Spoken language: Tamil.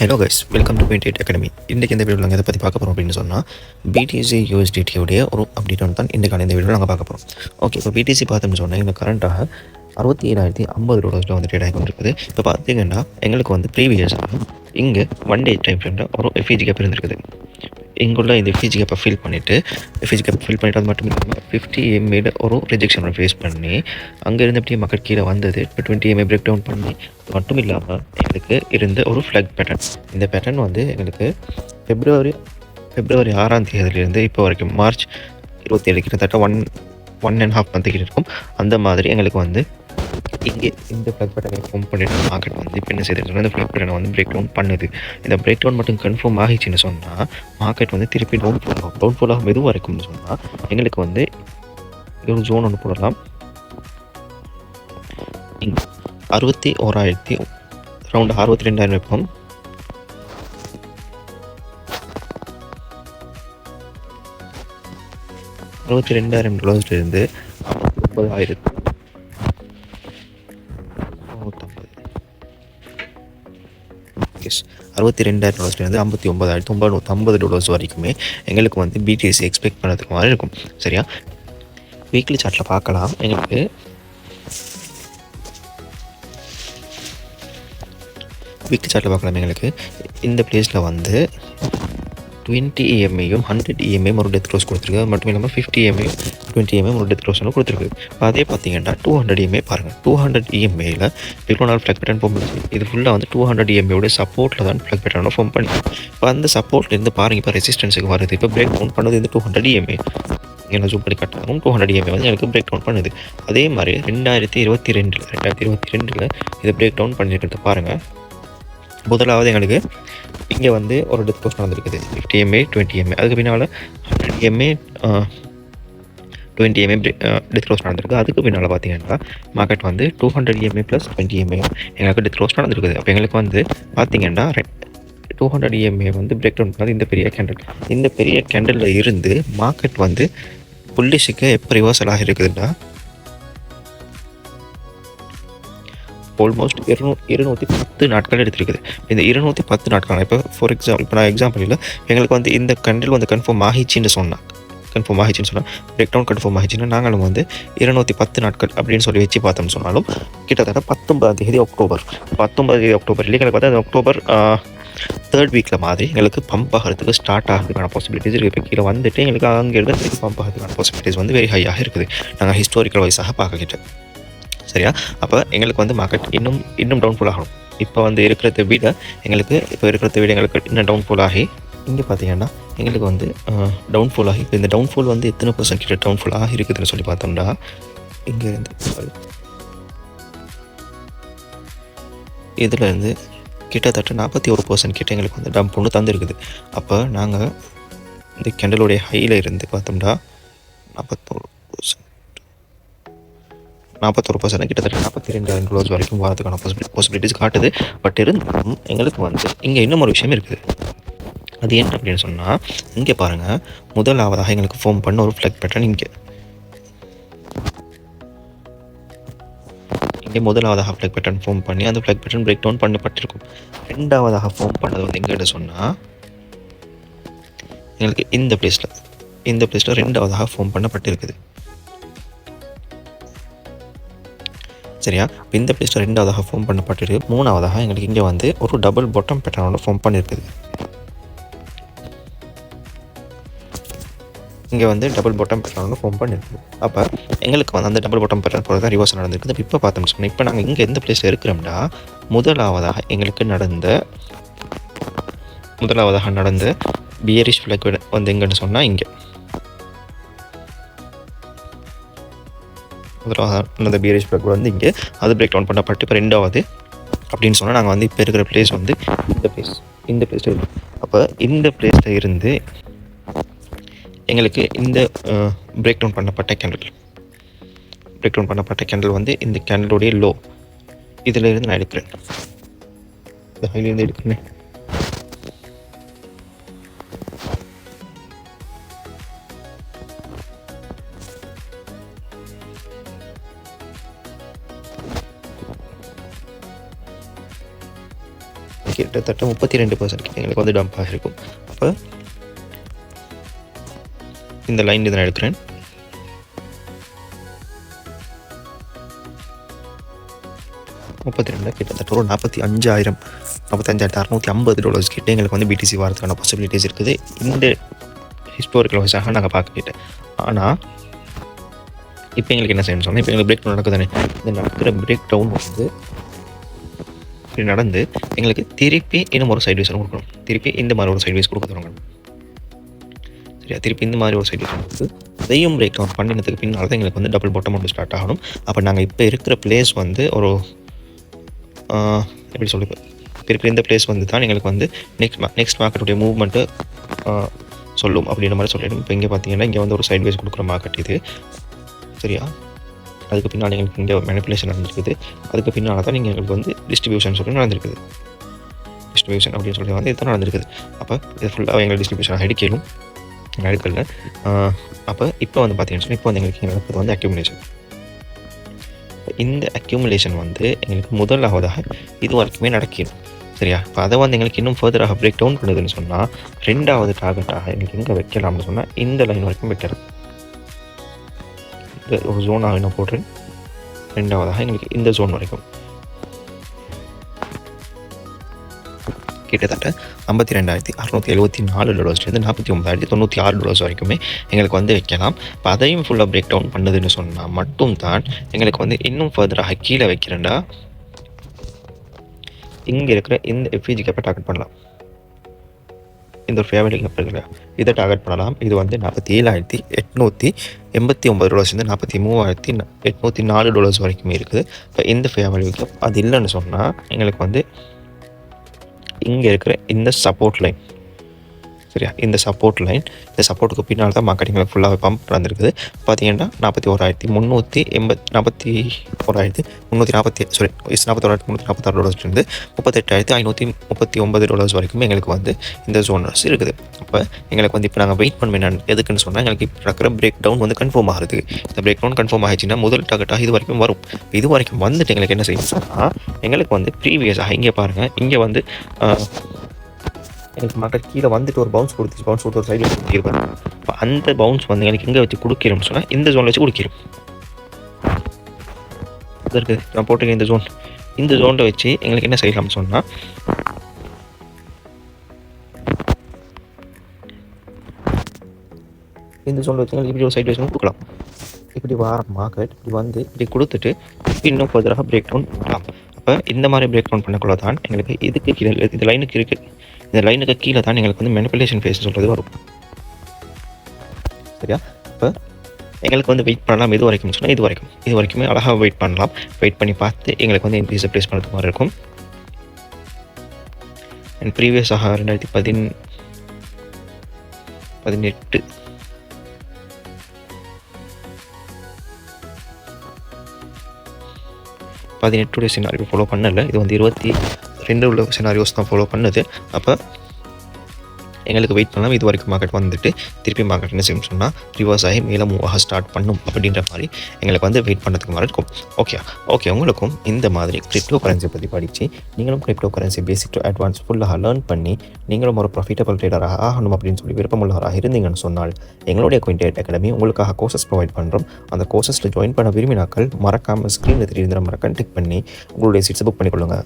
Hello guys, welcome to paint academy. இன்றைக்கு இந்த வீடியோவில் நாங்கள் எதை பற்றி பார்க்க போகிறோம் அப்படின்னு சொன்னால், பிடிசி யூஎஸ்டிடியோடைய ஒரு அப்டேட் தான் இன்றைக்கான இந்த வீடியோவில் நாங்கள் பார்க்க போகிறோம். ஓகே, இப்போ பிடிசி பார்த்தோம்னு சொன்னால் எங்களுக்கு கரண்ட்டாக $67,050 வந்து ட்ரேட் ஆகி கொண்டிருக்குது. இப்போ பார்த்தீங்கன்னா எங்களுக்கு வந்து ப்ரீவியஸாக இங்கே 1 டே டைம் ஃப்ரேமில் ஒரு எஃப்இஜி கேப் இருந்திருக்குது. இங்குள்ள இந்த எஃப்இஜி கேப்பை ஃபில் பண்ணிவிட்டு அது மட்டும் இல்லாமல் 50 எம்ஏட ஒரு ரிஜெக்ஷனை ஃபேஸ் பண்ணி அங்கேருந்து அப்படியே மக்கள் கீழே வந்தது. இப்போ 20 எம்ஏ பிரேக் டவுன் பண்ணி அது மட்டும் இல்லாமல் எங்களுக்கு இருந்த ஒரு ஃப்ளக் பேட்டர்ன். இந்த பேட்டர்ன் வந்து எங்களுக்கு பிப்ரவரி 6ஆம் தேதியிலேருந்து இப்போ வரைக்கும் மார்ச் 27 கிட்டத்தட்ட 1.5 மந்த்துக்கிட்ட இருக்கும். அந்த மாதிரி எங்களுக்கு வந்து இங்கே இந்த ஃப்ளக் பேட்டர்னை ஃபார்ம் பண்ணிட்டு மார்க்கெட் வந்து இப்போ என்ன செய்யுதுன்னா இந்த ஃப்ளக் பேட்டர்னை வந்து பிரேக் டவுன் பண்ணுது. இந்த பிரேக் டவுன் மட்டும் கன்ஃபார்ம் ஆகிடுச்சின்னு சொன்னால் மார்க்கெட் வந்து திருப்பி டவுன் ஃபுல்லாக மெதுவாக இருக்கும்னு சொன்னால் எங்களுக்கு வந்து ஒரு ஜோன் ஒன்று போடலாம். இங்கே 61,000 ரவுண்ட் 62,000 வைப்போம். $62,000 59,000 $62,000 $59,950 வரைக்குமே எங்களுக்கு வந்து பிடிஎஸ்சி எக்ஸ்பெக்ட் பண்ணுறதுக்கு மாதிரி இருக்கும். சரியா, வீக்லி சார்ட்டில் பார்க்கலாம். எங்களுக்கு எங்களுக்கு இந்த பிளேஸில் வந்து 20 EMAயும் 100 EMAயும் ஒரு டெத் க்ளோஸ் கொடுத்துருக்கு. அது மட்டும் இல்லாமல் 50 EMAயும் 20 EMAயும் ஒரு டெத் க்ளோஸ் கொடுத்துருக்கு. இப்போ அதே பார்த்தீங்கன்னா 200 EMA பாருங்கள். 200 EMAயில் இவ்வளோ நாள் ஃப்ளக் பேட்டர்ன் ஃபார்ம் பண்ணி இது ஃபுல்லாக வந்து 200 EMAயோட சப்போர்ட்டில் தான் ஃப்ளக் பேட்டர்னை ஃபார்ம் பண்ணி இப்போ அந்த சப்போர்ட்லேருந்து பாருங்கள் இப்போ ரெசிஸ்டன்ஸுக்கு வருது. இப்போ பிரேக் டவுன் பண்ணது இந்த 200 EMA என்ன ஜூம் பண்ணி கட்டாகும். 200 EMA வந்து எனக்கு பிரேக் டவுன் பண்ணுது. அதே மாதிரி 2022 இதை பிரேக் டவுன் பண்ணியிருக்கிறது பாருங்கள். முதலாவது எங்களுக்கு இங்கே வந்து ஒரு டெத் க்ளோஸ் நடந்திருக்குது. 50 EMA 20 EMA அதுக்கு பின்னால் 100 EMA 20 EMA டெத் க்ளோஸ் நடந்திருக்கு. அதுக்கு பின்னால் பார்த்தீங்கன்னா மார்க்கெட் வந்து 200 EMA + 20 EMA எங்களுக்கு டெத் க்ளோஸ் நடந்திருக்குது. அப்போ எங்களுக்கு வந்து பார்த்தீங்கன்னா 200 EMA வந்து பிரேக் டவுன் பண்ணது இந்த பெரிய கேண்டலில் இருந்து மார்க்கெட் வந்து புல்லிஷுக்கு எப்போ ரிவர்சல் ஆகிருக்குதுன்னா ஆல்மோஸ்ட் 210 நாட்கள் எடுத்திருக்குது. இந்த 210 நாட்கள் இப்போ நான் எக்ஸாம்பிள் இல்லை, எங்களுக்கு வந்து இந்த கேண்டில் வந்து கன்ஃபார்ம் ஆகிடுச்சின்னு சொன்னால் பிரேக் டவுன் கன்ஃபார்ம் ஆகிடுச்சின்னா நாங்களும் வந்து 210 நாட்கள் அப்படின்னு சொல்லி வச்சு பார்த்தோம்னு சொன்னாலும் கிட்டத்தட்ட 19 அக்டோபர் எங்களுக்கு வந்து அந்த அக்டோபர் 3rd வீக்கில் மாதிரி எங்களுக்கு பம்ப் ஆகிறதுக்கு ஸ்டார்ட் ஆகிறதுக்கான பாசிபிலிட்டிஸ் இருக்குது. இப்போ கீழே வந்துட்டு எங்களுக்கு அங்கே இருந்து பம்ப் ஆகிறதுக்கான பாசிபிலிட்டிஸ் வந்து வெரி ஹையாக இருக்குது. நாங்கள் ஹிஸ்டாரிக்கல் வைஸாக பார்க்கிட்ட. சரியா, அப்போ எங்களுக்கு வந்து மார்க்கெட் இன்னும் டவுன்ஃபால் ஆகணும். இப்போ வந்து இருக்கிறத விட எங்களுக்கு இன்னும் டவுன்ஃபால் ஆகி இங்கே பார்த்தீங்கன்னா எங்களுக்கு வந்து டவுன்ஃபால் ஆகி இப்போ இந்த டவுன்ஃபால் வந்து எத்தனை % கிட்ட டவுன்ஃபால் ஆகி இருக்குதுன்னு சொல்லி பார்த்தோம்னா இங்கே இருந்து இதில் கிட்டத்தட்ட 41% கிட்ட எங்களுக்கு வந்து டம்ப் ஒன்று தந்துருக்குது. அப்போ நாங்கள் இந்த கேண்டலோடைய ஹையில் இருந்து பார்த்தோம்னா 41% கிட்டத்தட்ட $42,000 வரைக்கும் வரதுக்கான பாசிபிலிட்டிஸ் காட்டுது. பட் இருந்தாலும் எங்களுக்கு வந்து இங்கே இன்னும் ஒரு விஷயம் இருக்குது. அது என்ன அப்படின்னு சொன்னால் இங்கே பாருங்கள், முதலாவதாக எங்களுக்கு ஃபார்ம் பண்ண ஒரு ஃப்ளக் பேட்டர்ன் இங்கே முதலாவதாக ஃப்ளக் பேட்டர்ன் ஃபார்ம் பண்ணி அந்த ஃப்ளக் பேட்டர்ன் பிரேக் டவுன் பண்ணப்பட்டிருக்கும். ரெண்டாவதாக ஃபார்ம் பண்ணது வந்து எங்கிட்ட சொன்னால் எங்களுக்கு இந்த பிளேஸில் ரெண்டாவதாக ஃபார்ம் பண்ணப்பட்டிருக்குது. சரியா, இந்த பிளேஸில் ரெண்டாவதாக ஃபார்ம் பண்ணப்பட்டிருக்கு. மூணாவதாக எங்களுக்கு இங்கே வந்து ஒரு டபுள் பாட்டம் பேட்டர்னோட ஃபார்ம் பண்ணியிருக்குது. இங்கே வந்து டபுள் பாட்டம் பேட்டர்னோட ஃபார்ம் பண்ணியிருக்குது. அப்போ எங்களுக்கு வந்து அந்த டபுள் பாட்டம் பேட்டர்ன் போல தான் ரிவர்ஸ் நடந்திருக்குது. இப்போ பார்த்தோம்னு சொன்னால் இப்போ நாங்கள் இங்கே எந்த பிளேஸில் இருக்கிறோம்னா முதலாவதாக எங்களுக்கு நடந்த பியரிஷ் ஃப்ளக் வந்து எங்கன்னு சொன்னால் இங்கே முதலாவது பியரிஷ் ஃப்ளக் வந்து இங்கே அது பிரேக் டவுன் பண்ணப்பட்டு இப்போ ரெண்டாவது அப்படின்னு சொன்னால் நாங்கள் வந்து இப்போ இருக்கிற பிளேஸ் வந்து இந்த பிளேஸில் இருக்கும். அப்போ இந்த பிளேஸில் இருந்து எங்களுக்கு இந்த பிரேக் டவுன் பண்ணப்பட்ட கேண்டில் வந்து இந்த கேண்டிலோடைய லோ இதில் இருந்து நான் எடுக்கிறேன். இந்த ஹைலேருந்து எடுக்கிறேன். கிட்டத்தட்ட 32% கிட்ட எங்களுக்கு வந்து டம்ப் ஆகிருக்கும். அப்போ இந்த லைன் இதை நான் எடுக்கிறேன். கிட்டத்தட்ட ஒரு $45,650 கிட்ட எங்களுக்கு வந்து பிடிசி வரதுக்கான பாசிபிலிட்டிஸ் இருக்குது இந்த ஹிஸ்டாரிக்கல் வைஸாக நாங்கள் பார்க்கிட்டேன். ஆனால் இப்போ எங்களுக்கு என்ன செய்யணும்னு சொன்னால், இப்போ எங்களுக்கு பிரேக் டவுன் நடக்குதானே, இந்த நடக்கிற பிரேக் டவுன் வந்து இப்படி நடந்து எங்களுக்கு திருப்பி இன்னும் ஒரு சைட்வேஸ் கொடுக்கணும். திருப்பி இந்த மாதிரி ஒரு சைட்வேஸ் கொடுக்க தொடங்கணும். சரியா, திருப்பி இந்த மாதிரி ஒரு சைட்வேஸ் கொடுத்து அதையும் பிரேக் டவுன் பண்ணினதுக்கு பின்னால் தான் எங்களுக்கு வந்து டபுள் பாட்டம் வந்து ஸ்டார்ட் ஆகணும். அப்போ நாங்கள் இப்போ இருக்கிற பிளேஸ் வந்து ஒரு எப்படி சொல்லி இப்போ இருக்கிற இந்த பிளேஸ் வந்து தான் எங்களுக்கு வந்து நெக்ஸ்ட் மார்க்கெட்டுடைய மூவ்மெண்ட்டு சொல்லும் அப்படின்ற மாதிரி சொல்லிடும். இப்போ இங்கே பார்த்தீங்கன்னா இங்கே வந்து ஒரு சைட்வேஸ் கொடுக்குற மார்க்கெட் இது. சரியா, அதுக்கு பின்னால் எங்களுக்கு இங்கே மேனிப்புலேஷன் நடந்திருக்குது. அதுக்கு பின்னால் தான் நீங்கள் எங்களுக்கு வந்து டிஸ்ட்ரிபியூஷன் சொல்லி நடந்திருக்குது. டிஸ்ட்ரிபியூஷன் அப்படின்னு சொல்லி வந்து இதுதான் நடந்திருக்குது. அப்போ இது ஃபுல்லாக எங்களுக்கு டிஸ்ட்ரிபியூஷன் அடிக்கலும் எடுக்கல. அப்போ இப்போ வந்து பார்த்தீங்கன்னு சொல்லி இப்போ வந்து எங்களுக்கு நடக்கிறது வந்து அக்யூமுலேஷன். இந்த அக்யூமுலேஷன் வந்து எங்களுக்கு முதலாவதாக இது வரைக்குமே நடக்கணும். சரியா, இப்போ அதை வந்து எங்களுக்கு இன்னும் ஃபர்தராக பிரேக் டவுன் பண்ணுதுன்னு சொன்னால், ரெண்டாவது டார்கெட்டாக எங்களுக்கு எங்கே வைக்கலாம்னு சொன்னால் இந்த லைன் வரைக்கும் வைக்கிறேன். ஒரு ஜோனாக நான் போடுறேன். ரெண்டாவதாக எங்களுக்கு இந்த ஜோன் வரைக்கும் கிட்டத்தட்ட $52,674 $49,096 வரைக்குமே எங்களுக்கு வந்து வைக்கலாம். இப்போ அதையும் ஃபுல்லாக பிரேக் டவுன் பண்ணுதுன்னு சொன்னால் மட்டும்தான் எங்களுக்கு வந்து இன்னும் ஃபர்தராக கீழே வைக்கிறேன்டா இங்கே இருக்கிற இந்த எஃப்இஜி கேப்பை டார்கெட் பண்ணலாம். இந்த ஒரு ஃபேவலி கேப் இருக்குல்ல, இதை டார்கெட் பண்ணலாம். இது வந்து $47,889 $43,804 வரைக்குமே இருக்குது. இப்போ இந்த ஃபேவலி கேப் அது இல்லைன்னு சொன்னால் எங்களுக்கு வந்து இங்கே இருக்கிற இந்த சப்போர்ட் லைன், சரியா, இந்த சப்போர்ட் லைன், இந்த சப்போர்ட்டுக்கு பின்னால் தான் மார்க்கெட்டிங்கில் ஃபுல்லாக பம்ப் நடந்திருக்குது. பார்த்தீங்கன்னா 41,346 $38,539 வரைக்கும் எங்களுக்கு வந்து இந்த ஜோனர்ஸ் இருக்குது. அப்போ எங்களுக்கு வந்து இப்போ நாங்கள் வெயிட் பண்ணுவேன் எதுக்குன்னு சொன்னால், எங்களுக்கு இப்போ நடக்கிற பிரேக் டவுன் வந்து கன்ஃபார்ம் ஆகுது. இந்த பிரேக் டவுன் கன்ஃபார்ம் ஆகிடுச்சுன்னா முதல் டார்கெட்டாக இது வரைக்கும் வரும். இது வரைக்கும் வந்துட்டு எங்களுக்கு என்ன செய்யணும் சொன்னால், எங்களுக்கு வந்து ப்ரீவியஸாக இங்கே பாருங்கள், இங்கே வந்து எனக்கு மார்க்கெட் கீழே வந்துட்டு ஒரு பவுன்ஸ் கொடுத்து ஒரு சைடில் கொடுத்திருப்பேன். இப்போ அந்த பவுன்ஸ் வந்து எனக்கு எங்கே வச்சு கொடுக்கிறோம்னு சொன்னால் இந்த ஜோனில் வச்சு கொடுக்கிறோம். இது இருக்குது, நான் போட்டிருக்கேன் இந்த ஜோனில் வச்சு எங்களுக்கு என்ன செய்யலாம்னு சொன்னால், இந்த ஜோனில் வச்சு எங்களுக்கு இப்படி ஒரு சைட் வச்சு கொடுக்கலாம். இப்படி வார மார்க்கெட் இப்படி வந்து இப்படி கொடுத்துட்டு இன்னும் ஃபர்தராக பிரேக் டவுன் பண்ணலாம். அப்போ இந்த மாதிரி பிரேக் டவுன் பண்ணக்குள்ள தான் எங்களுக்கு இதுக்கு கீழே இந்த லைனுக்கு இருக்குது, இந்த லைனுக்கு கீழே தான் எங்களுக்கு வந்து மேனிப்புலேஷன் ஃபேஸ் சொல்கிறது வரும். சரியா, இப்போ எங்களுக்கு வந்து வெயிட் பண்ணலாம். இது வரைக்கும் சொன்னால் இது வரைக்குமே அழகாக வெயிட் பண்ணலாம். வெயிட் பண்ணி பார்த்து எங்களுக்கு வந்து இன்க்ரீஸை ப்ளேஸ் பண்ணுறது மாதிரி இருக்கும். அண்ட் ப்ரீவியஸாக 2018 சினாரியோ ஃபாலோ பண்ணலை. இது வந்து 22 உள்ள சினாரியோஸ் தான் ஃபாலோ பண்ணுது. அப்போ எங்களுக்கு வெயிட் பண்ணலாம். இது வரைக்கும் மார்க்கெட் வந்துட்டு திருப்பி மார்க்கெட் என்ன செய்யணும்னு சொன்னால் ரிவர்ஸ் ஆகி மேலே மூவாக ஸ்டார்ட் பண்ணும் அப்படின்ற மாதிரி எங்களுக்கு வந்து வெயிட் பண்ணுறதுக்கு மாதிரி இருக்கும். ஓகே உங்களுக்கும் இந்த மாதிரி கிரிப்டோ கரன்சி பற்றி படித்து நீங்களும் crypto currency basic to advance ஃபுல்லாக லேர்ன் பண்ணி நீங்களும் ஒரு ப்ராஃபிட்டபிள் ட்ரேடராக ஆகணும் அப்படின்னு சொல்லி விருப்பமுள்ளவராக இருந்தீங்கன்னு சொன்னால், எங்களுடைய Cointelegraph அகாடமி உங்களுக்காக கோர்சஸ் ப்ரொவைட் பண்ணுறோம். அந்த கோர்சஸில் ஜாயின் பண்ண விரும்பினாக்கள் மறக்காமல் ஸ்க்ரீனில் தெரியுற நம்பரை கான்டெக்ட் பண்ணி உங்களுடைய சீட்ஸை புக் பண்ணிக்கொள்ளுங்கள்.